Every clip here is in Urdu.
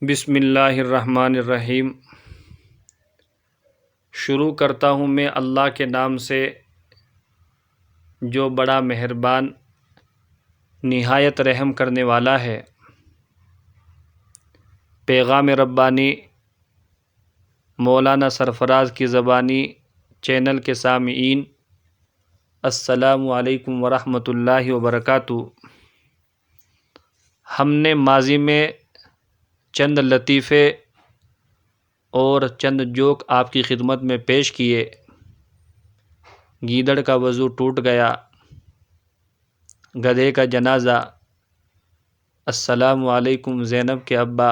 بسم اللہ الرحمن الرحیم۔ شروع کرتا ہوں میں اللہ کے نام سے جو بڑا مہربان نہایت رحم کرنے والا ہے۔ پیغام ربانی مولانا سرفراز کی زبانی چینل کے سامعین، السلام علیکم ورحمۃ اللہ وبرکاتہ۔ ہم نے ماضی میں چند لطیفے اور چند جوک آپ کی خدمت میں پیش کیے۔ گیدڑ کا وضو ٹوٹ گیا، گدھے کا جنازہ، السلام علیکم زینب کے ابا،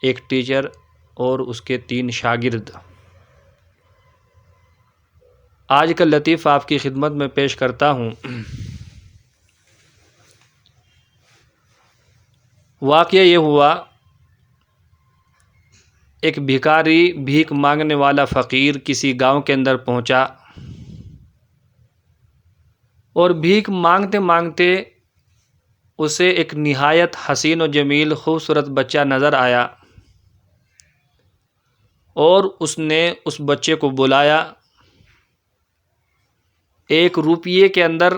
ایک ٹیچر اور اس کے 3 شاگرد۔ آج کا لطیفہ آپ کی خدمت میں پیش کرتا ہوں۔ واقعہ یہ ہوا، ایک بھکاری بھیک مانگنے والا فقیر کسی گاؤں کے اندر پہنچا اور بھیک مانگتے مانگتے اسے ایک نہایت حسین و جمیل خوبصورت بچہ نظر آیا اور اس نے اس بچے کو بلایا۔ 1 روپیے کے اندر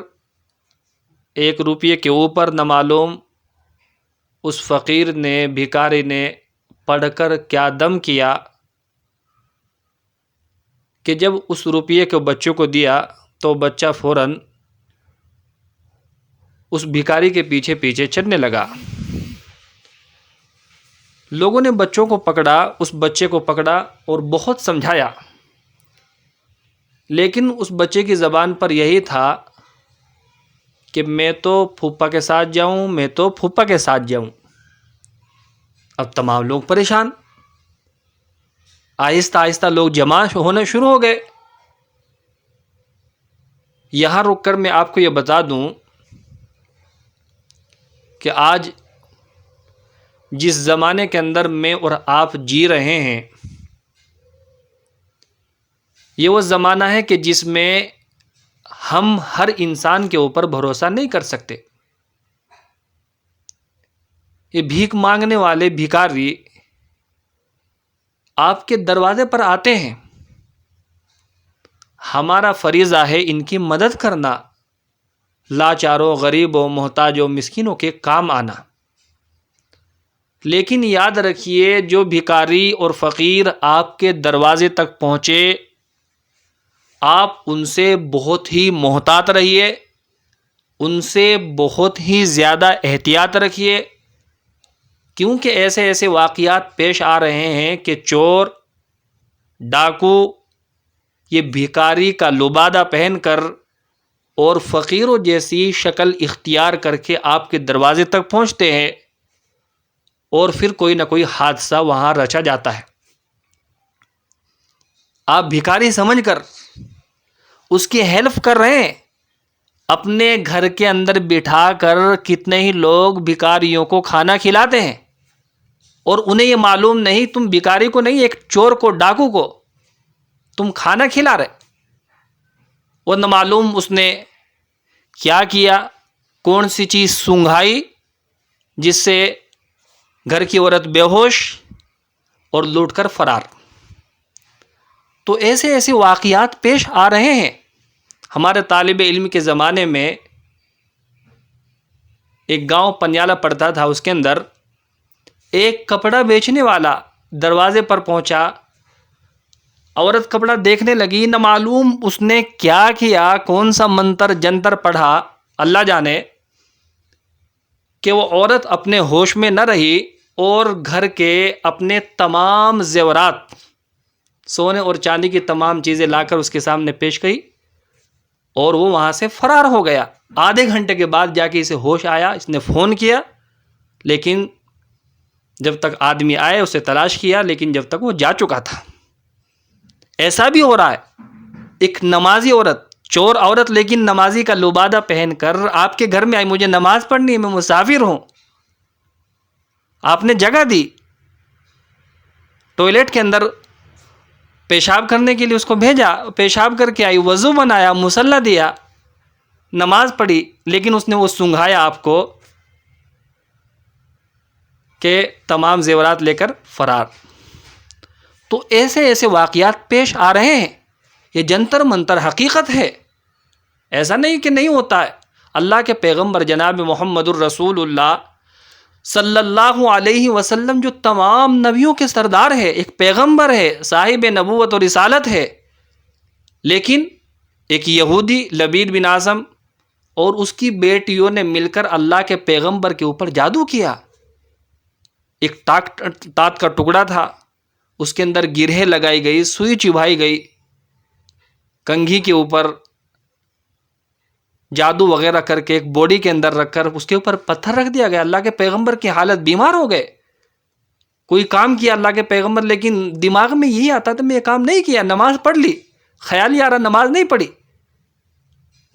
1 روپیے کے اوپر نامعلوم اس فقیر نے بھکاری نے پڑھ کر کیا دم کیا کہ جب اس روپیے کو بچوں کو دیا تو بچہ فوراً اس بھکاری کے پیچھے پیچھے چلنے لگا۔ لوگوں نے بچوں کو پکڑا، اس بچے کو پکڑا اور بہت سمجھایا، لیکن اس بچے کی زبان پر یہی تھا کہ میں تو پھوپھا کے ساتھ جاؤں، میں تو پھوپھا کے ساتھ جاؤں۔ اب تمام لوگ پریشان، آہستہ آہستہ لوگ جمع ہونے شروع ہو گئے۔ یہاں رک کر میں آپ کو یہ بتا دوں کہ آج جس زمانے کے اندر میں اور آپ جی رہے ہیں، یہ وہ زمانہ ہے کہ جس میں ہم ہر انسان کے اوپر بھروسہ نہیں کر سکتے۔ یہ بھیک مانگنے والے بھکاری آپ کے دروازے پر آتے ہیں، ہمارا فریضہ ہے ان کی مدد کرنا، لاچاروں، غریبوں، محتاجوں، مسکینوں کے کام آنا۔ لیکن یاد رکھیے، جو بھکاری اور فقیر آپ کے دروازے تک پہنچے، آپ ان سے بہت ہی محتاط رہیے، ان سے بہت ہی زیادہ احتیاط رکھیے، کیونکہ ایسے ایسے واقعات پیش آ رہے ہیں کہ چور، ڈاکو یہ بھکاری کا لبادہ پہن کر اور فقیروں جیسی شکل اختیار کر کے آپ کے دروازے تک پہنچتے ہیں اور پھر کوئی نہ کوئی حادثہ وہاں رچا جاتا ہے۔ آپ بھکاری سمجھ کر اس کی ہیلپ کر رہے ہیں، اپنے گھر کے اندر بٹھا کر کتنے ہی لوگ بھکاریوں کو کھانا کھلاتے ہیں اور انہیں یہ معلوم نہیں، تم بھکاری کو نہیں، ایک چور کو، ڈاکو کو تم کھانا کھلا رہے، اور نہ معلوم اس نے کیا کیا، کون سی چیز سونگھائی جس سے گھر کی عورت بے ہوش اور لوٹ کر فرار۔ تو ایسے ایسے واقعات پیش آ رہے ہیں۔ ہمارے طالب علم کے زمانے میں ایک گاؤں پنیالہ پڑتا تھا، اس کے اندر ایک کپڑا بیچنے والا دروازے پر پہنچا، عورت کپڑا دیکھنے لگی، نہ معلوم اس نے کیا کیا، کون سا منتر جنتر پڑھا، اللہ جانے، کہ وہ عورت اپنے ہوش میں نہ رہی اور گھر کے اپنے تمام زیورات، سونے اور چاندی کی تمام چیزیں لا کر اس کے سامنے پیش کی اور وہ وہاں سے فرار ہو گیا۔ آدھے گھنٹے کے بعد جا کے اسے ہوش آیا، اس نے فون کیا، لیکن جب تک آدمی آئے اسے تلاش کیا، لیکن جب تک وہ جا چکا تھا۔ ایسا بھی ہو رہا ہے، ایک نمازی عورت، چور عورت لیکن نمازی کا لبادہ پہن کر آپ کے گھر میں آئی، مجھے نماز پڑھنی ہے، میں مسافر ہوں، آپ نے جگہ دی، ٹوائلٹ کے اندر پیشاب کرنے کے لیے اس کو بھیجا، پیشاب کر کے آئی، وضو بنایا، مصلی دیا، نماز پڑھی، لیکن اس نے وہ سونگھایا آپ کو کہ تمام زیورات لے کر فرار۔ تو ایسے ایسے واقعات پیش آ رہے ہیں، یہ جنتر منتر حقیقت ہے، ایسا نہیں کہ نہیں ہوتا ہے۔ اللہ کے پیغمبر جناب محمد الرسول اللہ صلی اللہ علیہ وسلم جو تمام نبیوں کے سردار ہے، ایک پیغمبر ہے، صاحب نبوت اور رسالت ہے، لیکن ایک یہودی لبید بن اعصم اور اس کی بیٹیوں نے مل کر اللہ کے پیغمبر کے اوپر جادو کیا۔ ایک تات کا ٹکڑا تھا، اس کے اندر گرہیں لگائی گئی، سوئی چبھائی گئی، کنگھی کے اوپر جادو وغیرہ کر کے ایک بوڈی کے اندر رکھ کر اس کے اوپر پتھر رکھ دیا گیا۔ اللہ کے پیغمبر کی حالت، بیمار ہو گئے۔ کوئی کام کیا اللہ کے پیغمبر، لیکن دماغ میں یہی آتا تھا میں یہ کام نہیں کیا، نماز پڑھ لی، خیال یہ آ رہا نماز نہیں پڑھی،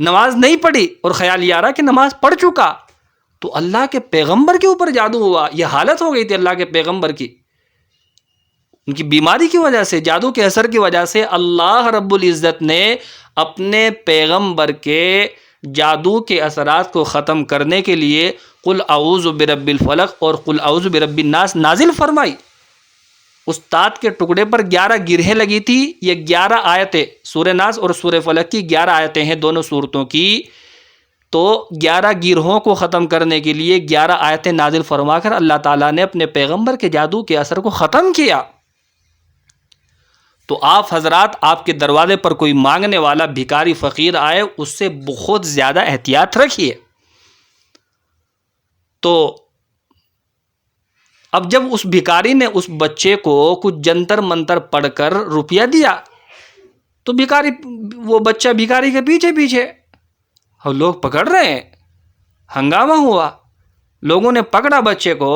نماز نہیں پڑھی اور خیال یہ آ رہا کہ نماز پڑھ چکا، تو اللہ کے پیغمبر کے اوپر جادو ہوا۔ یہ حالت ہو گئی تھی اللہ کے پیغمبر کی، ان کی بیماری کی وجہ سے، جادو کے اثر کی وجہ سے اللہ رب العزت نے اپنے پیغمبر کے جادو کے اثرات کو ختم کرنے کے لیے قل اعوذ برب الفلق اور قل اعوذ برب الناس نازل فرمائی۔ استاد کے ٹکڑے پر 11 گرہیں لگی تھی، یہ 11 آیتیں سورہ ناس اور سورہ فلق کی 11 آیتیں ہیں دونوں صورتوں کی، تو 11 گرہوں کو ختم کرنے کے لیے 11 آیتیں نازل فرما کر اللہ تعالیٰ نے اپنے پیغمبر کے جادو کے اثر کو ختم کیا۔ تو آپ حضرات، آپ کے دروازے پر کوئی مانگنے والا بھکاری فقیر آئے، اس سے بہت زیادہ احتیاط رکھیے۔ تو اب جب اس بھکاری نے اس بچے کو کچھ جنتر منتر پڑھ کر روپیہ دیا، تو بھکاری، وہ بچہ بھکاری کے پیچھے پیچھے، اور لوگ پکڑ رہے ہیں، ہنگامہ ہوا، لوگوں نے پکڑا بچے کو،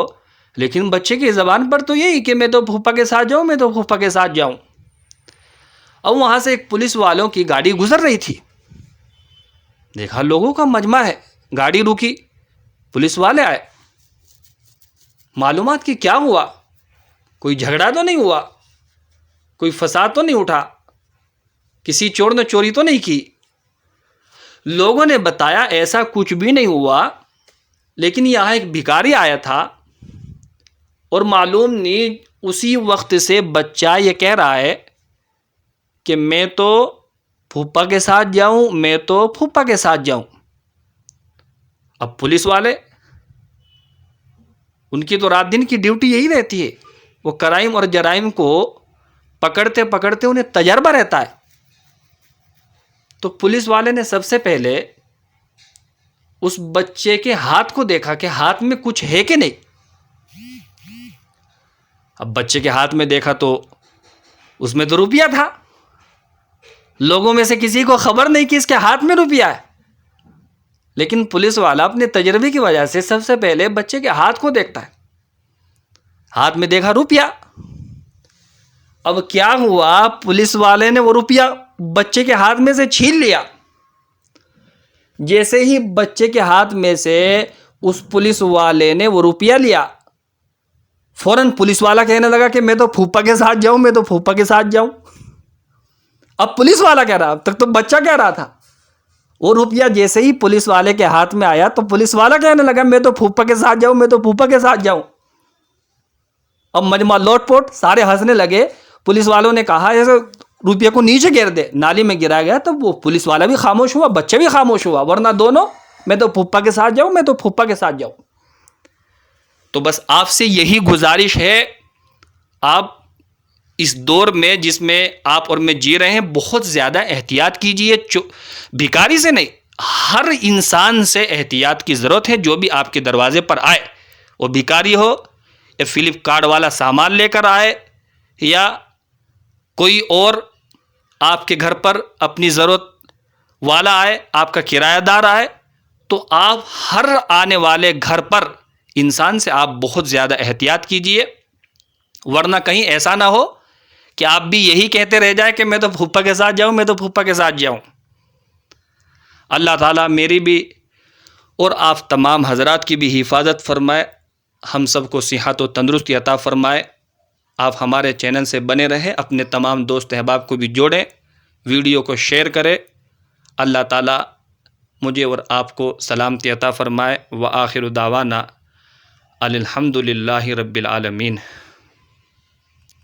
لیکن بچے کی زبان پر تو یہی کہ میں تو پھوپھا کے ساتھ جاؤں، میں تو پھوپھا کے ساتھ جاؤں۔ اب وہاں سے ایک پولیس والوں کی گاڑی گزر رہی تھی، دیکھا لوگوں کا مجمع ہے، گاڑی رکی، پولیس والے آئے، معلومات کی کیا ہوا، کوئی جھگڑا تو نہیں ہوا، کوئی فساد تو نہیں اٹھا، کسی چور نے چوری تو نہیں کی۔ لوگوں نے بتایا ایسا کچھ بھی نہیں ہوا، لیکن یہاں ایک بھکاری آیا تھا اور معلوم نہیں اسی وقت سے بچہ یہ کہہ رہا ہے کہ میں تو پھوپھا کے ساتھ جاؤں، میں تو پھوپھا کے ساتھ جاؤں۔ اب پولیس والے، ان کی تو رات دن کی ڈیوٹی یہی رہتی ہے، وہ کرائم اور جرائم کو پکڑتے پکڑتے انہیں تجربہ رہتا ہے۔ تو پولیس والے نے سب سے پہلے اس بچے کے ہاتھ کو دیکھا کہ ہاتھ میں کچھ ہے کہ نہیں۔ اب بچے کے ہاتھ میں دیکھا تو اس میں تو روپیہ تھا، لوگوں میں سے کسی کو خبر نہیں کہ اس کے ہاتھ میں روپیہ ہے، لیکن پولیس والا اپنے تجربے کی وجہ سے سب سے پہلے بچے کے ہاتھ کو دیکھتا ہے، ہاتھ میں دیکھا روپیہ۔ اب کیا ہوا، پولیس والے نے وہ روپیہ بچے کے ہاتھ میں سے چھین لیا۔ جیسے ہی بچے کے ہاتھ میں سے اس پولیس والے نے وہ روپیہ لیا، فوراً پولیس والا کہنے لگا کہ میں تو پھوپھا کے ساتھ جاؤں، میں تو پھوپھا کے ساتھ جاؤں۔ اب پولیس والا کہہ رہا، اب تک تو بچہ کہہ رہا تھا، وہ روپیہ جیسے ہی پولیس والے کے ہاتھ میں آیا تو پولیس والا کہنے لگا میں تو پھوپھا کے ساتھ جاؤں، میں تو پھوپھا کے ساتھ جاؤں۔ اب مجمع لوٹ پوٹ، سارے ہنسنے لگے۔ پولیس والوں نے کہا ایسے روپیہ کو نیچے گر دے، نالی میں گرا گیا۔ تو وہ پولیس والا بھی خاموش ہوا، بچہ بھی خاموش ہوا، ورنہ دونوں میں تو پھوپھا کے ساتھ جاؤں، میں تو پھوپھا کے ساتھ جاؤں۔ تو بس آپ سے یہی گزارش ہے، آپ اس دور میں جس میں آپ اور میں جی رہے ہیں بہت زیادہ احتیاط کیجئے، بھکاری سے نہیں، ہر انسان سے احتیاط کی ضرورت ہے۔ جو بھی آپ کے دروازے پر آئے، وہ بھکاری ہو یا فلپ کارٹ والا سامان لے کر آئے یا کوئی اور آپ کے گھر پر اپنی ضرورت والا آئے، آپ کا کرایہ دار آئے، تو آپ ہر آنے والے گھر پر انسان سے آپ بہت زیادہ احتیاط کیجئے، ورنہ کہیں ایسا نہ ہو کہ آپ بھی یہی کہتے رہ جائیں کہ میں تو پھوپھا کے ساتھ جاؤں، میں تو پھوپھا کے ساتھ جاؤں۔ اللہ تعالیٰ میری بھی اور آپ تمام حضرات کی بھی حفاظت فرمائے، ہم سب کو صحت و تندرستی عطا فرمائے۔ آپ ہمارے چینل سے بنے رہیں، اپنے تمام دوست احباب کو بھی جوڑیں، ویڈیو کو شیئر کریں۔ اللہ تعالیٰ مجھے اور آپ کو سلامتی عطا فرمائے۔ وآخر دعوانا الحمد للہ رب العالمین.